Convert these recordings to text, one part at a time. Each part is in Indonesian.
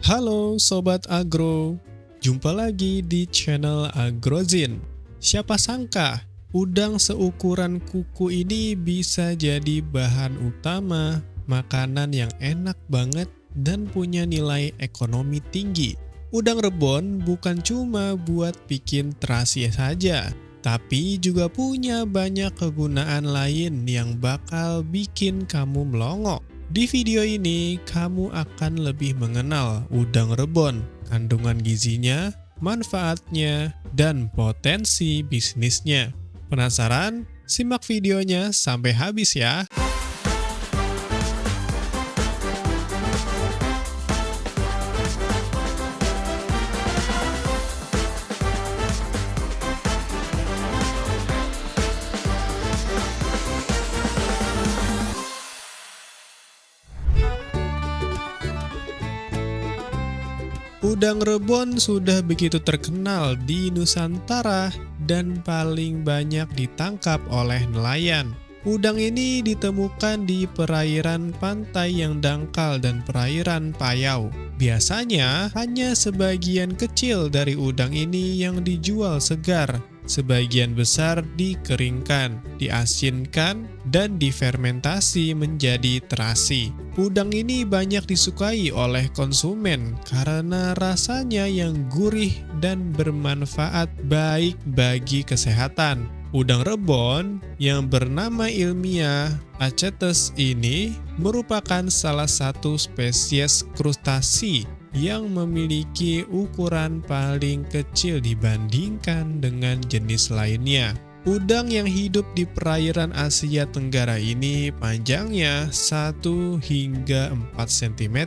Halo Sobat Agro, jumpa lagi di channel Agrozin. Siapa sangka udang seukuran kuku ini bisa jadi bahan utama makanan yang enak banget dan punya nilai ekonomi tinggi. Udang rebon bukan cuma buat bikin terasi saja, tapi juga punya banyak kegunaan lain yang bakal bikin kamu melongo. Di video ini, kamu akan lebih mengenal udang rebon, kandungan gizinya, manfaatnya, dan potensi bisnisnya. Penasaran? Simak videonya sampai habis ya! Udang rebon sudah begitu terkenal di Nusantara dan paling banyak ditangkap oleh nelayan. Udang ini ditemukan di perairan pantai yang dangkal dan perairan payau. Biasanya hanya sebagian kecil dari udang ini yang dijual segar. Sebagian besar dikeringkan, diasinkan, dan difermentasi menjadi terasi. Udang ini banyak disukai oleh konsumen karena rasanya yang gurih dan bermanfaat baik bagi kesehatan. Udang rebon yang bernama ilmiah Acetes ini merupakan salah satu spesies krustasi yang memiliki ukuran paling kecil dibandingkan dengan jenis lainnya. Udang yang hidup di perairan Asia Tenggara ini panjangnya 1 hingga 4 cm.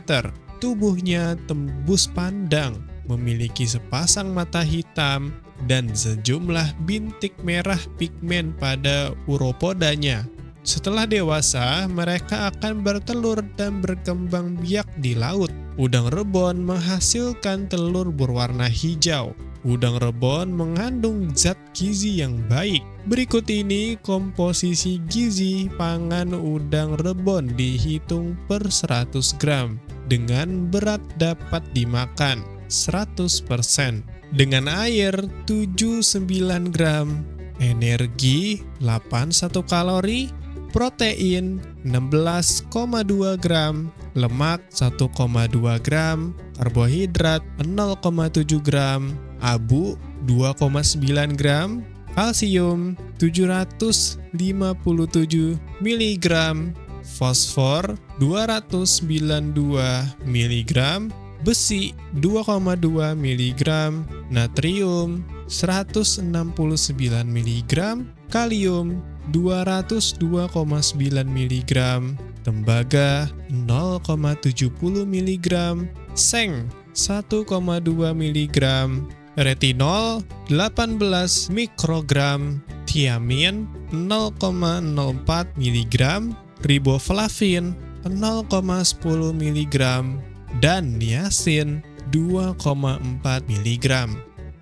Tubuhnya tembus pandang, memiliki sepasang mata hitam, dan sejumlah bintik merah pigmen pada uropodanya. Setelah dewasa, mereka akan bertelur dan berkembang biak di laut. Udang rebon menghasilkan telur berwarna hijau. Udang rebon mengandung zat gizi yang baik. Berikut ini komposisi gizi pangan udang rebon dihitung per 100 gram. Dengan berat dapat dimakan 100%. Dengan air 79 gram. Energi 81 kalori. Protein 16,2 gram, lemak 1,2 gram, karbohidrat 0,7 gram, abu 2,9 gram, kalsium 757 mg, fosfor 292 mg, besi 2,2 mg, natrium 169 mg, kalium 202,9 mg, tembaga 0,70 mg, seng 1,2 mg, retinol 18 mikrogram, tiamin 0,04 mg, riboflavin 0,10 mg, dan niacin 2,4 mg.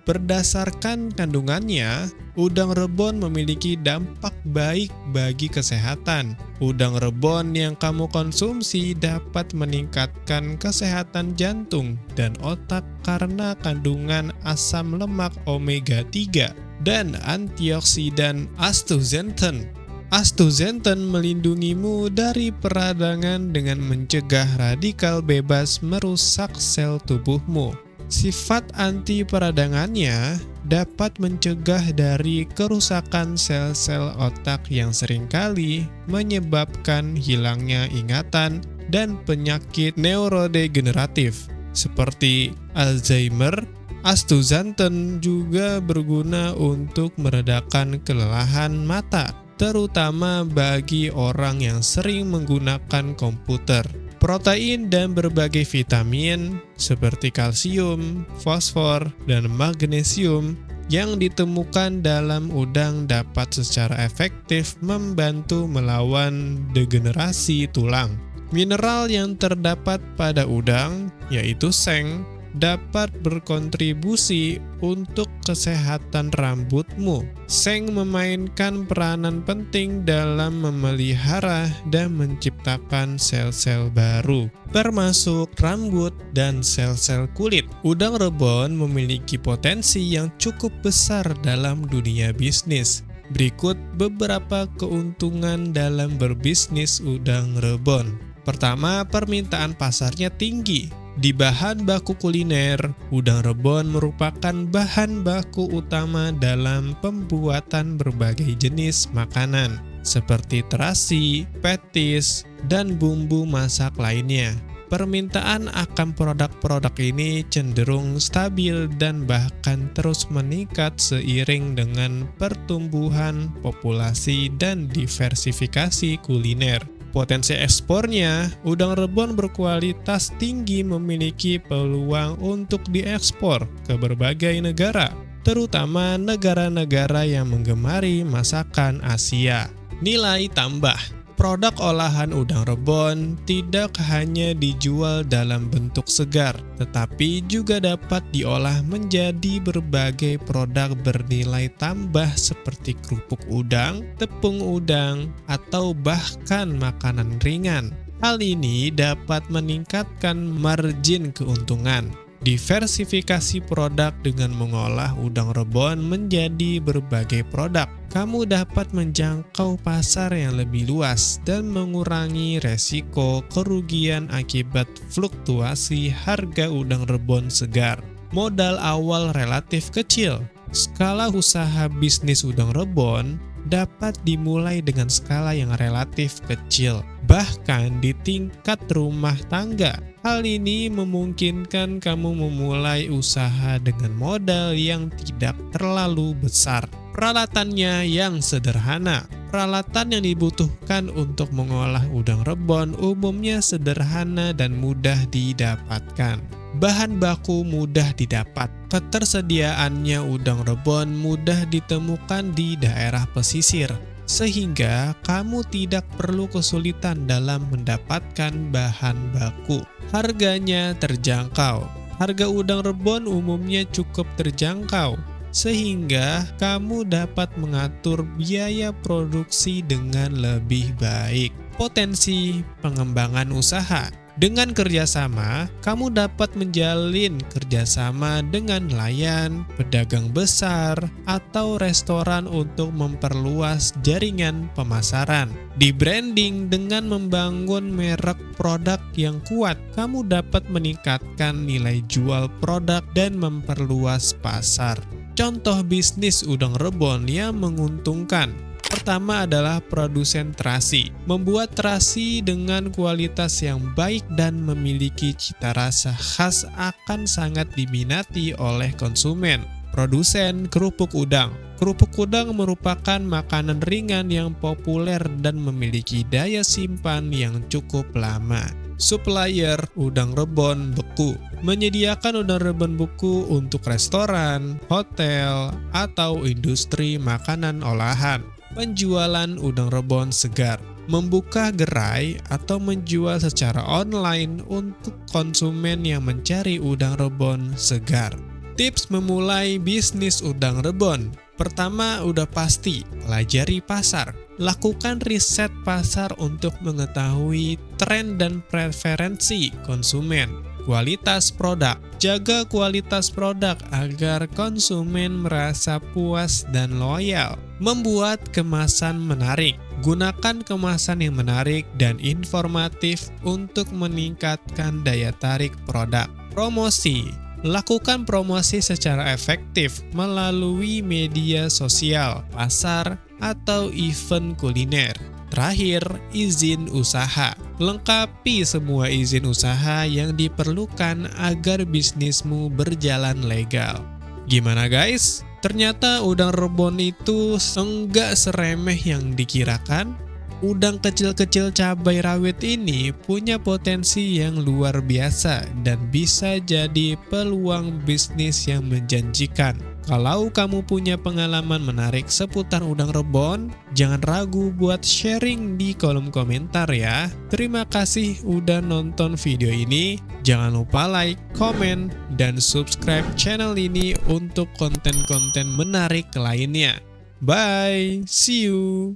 Berdasarkan kandungannya, udang rebon memiliki dampak baik bagi kesehatan. Udang rebon yang kamu konsumsi dapat meningkatkan kesehatan jantung dan otak karena kandungan asam lemak omega 3 dan antioksidan astaxanthin. Astaxanthin melindungimu dari peradangan dengan mencegah radikal bebas merusak sel tubuhmu. Sifat anti peradangannya dapat mencegah dari kerusakan sel-sel otak yang seringkali menyebabkan hilangnya ingatan dan penyakit neurodegeneratif seperti Alzheimer. Astaxanthin juga berguna untuk meredakan kelelahan mata, terutama bagi orang yang sering menggunakan komputer. Protein dan berbagai vitamin seperti kalsium, fosfor, dan magnesium yang ditemukan dalam udang dapat secara efektif membantu melawan degenerasi tulang. Mineral yang terdapat pada udang yaitu seng, dapat berkontribusi untuk kesehatan rambutmu. Seng memainkan peranan penting dalam memelihara dan menciptakan sel-sel baru, termasuk rambut dan sel-sel kulit. Udang rebon memiliki potensi yang cukup besar dalam dunia bisnis. Berikut beberapa keuntungan dalam berbisnis udang rebon. Pertama, permintaan pasarnya tinggi. Di bahan baku kuliner, udang rebon merupakan bahan baku utama dalam pembuatan berbagai jenis makanan, seperti terasi, petis, dan bumbu masak lainnya. Permintaan akan produk-produk ini cenderung stabil dan bahkan terus meningkat seiring dengan pertumbuhan populasi dan diversifikasi kuliner. Potensi ekspornya, udang rebon berkualitas tinggi memiliki peluang untuk diekspor ke berbagai negara, terutama negara-negara yang menggemari masakan Asia. Nilai tambah. Produk olahan udang rebon tidak hanya dijual dalam bentuk segar, tetapi juga dapat diolah menjadi berbagai produk bernilai tambah seperti kerupuk udang, tepung udang, atau bahkan makanan ringan. Hal ini dapat meningkatkan margin keuntungan. Diversifikasi produk dengan mengolah udang rebon menjadi berbagai produk. Kamu dapat menjangkau pasar yang lebih luas dan mengurangi resiko kerugian akibat fluktuasi harga udang rebon segar. Modal awal relatif kecil. Skala usaha bisnis udang rebon dapat dimulai dengan skala yang relatif kecil, bahkan di tingkat rumah tangga. Hal ini memungkinkan kamu memulai usaha dengan modal yang tidak terlalu besar. Peralatannya yang sederhana. Peralatan yang dibutuhkan untuk mengolah udang rebon umumnya sederhana dan mudah didapatkan. Bahan baku mudah didapat. Ketersediaannya udang rebon mudah ditemukan di daerah pesisir, sehingga kamu tidak perlu kesulitan dalam mendapatkan bahan baku. Harganya terjangkau. Harga udang rebon umumnya cukup terjangkau, sehingga kamu dapat mengatur biaya produksi dengan lebih baik. Potensi pengembangan usaha. Dengan kerjasama, kamu dapat menjalin kerjasama dengan nelayan, pedagang besar, atau restoran untuk memperluas jaringan pemasaran. Di branding dengan membangun merek produk yang kuat, kamu dapat meningkatkan nilai jual produk dan memperluas pasar. Contoh bisnis udang rebon yang menguntungkan. Pertama adalah produsen terasi. Membuat terasi dengan kualitas yang baik dan memiliki cita rasa khas akan sangat diminati oleh konsumen. Produsen kerupuk udang. Kerupuk udang merupakan makanan ringan yang populer dan memiliki daya simpan yang cukup lama. Supplier udang rebon beku. Menyediakan udang rebon beku untuk restoran, hotel, atau industri makanan olahan. Penjualan udang rebon segar. Membuka gerai atau menjual secara online untuk konsumen yang mencari udang rebon segar. Tips memulai bisnis udang rebon. Pertama, udah pasti, pelajari pasar. Lakukan riset pasar untuk mengetahui tren dan preferensi konsumen. Kualitas produk. Jaga kualitas produk agar konsumen merasa puas dan loyal. Membuat kemasan menarik. Gunakan kemasan yang menarik dan informatif untuk meningkatkan daya tarik produk. Promosi. Lakukan promosi secara efektif melalui media sosial, pasar, atau event kuliner. Terakhir, izin usaha. Lengkapi semua izin usaha yang diperlukan agar bisnismu berjalan legal. Gimana guys? Ternyata udang rebon itu enggak seremeh yang dikirakan. Udang kecil-kecil cabai rawit ini punya potensi yang luar biasa dan bisa jadi peluang bisnis yang menjanjikan. Kalau kamu punya pengalaman menarik seputar udang rebon, jangan ragu buat sharing di kolom komentar ya. Terima kasih udah nonton video ini. Jangan lupa like, komen, dan subscribe channel ini untuk konten-konten menarik lainnya. Bye, see you.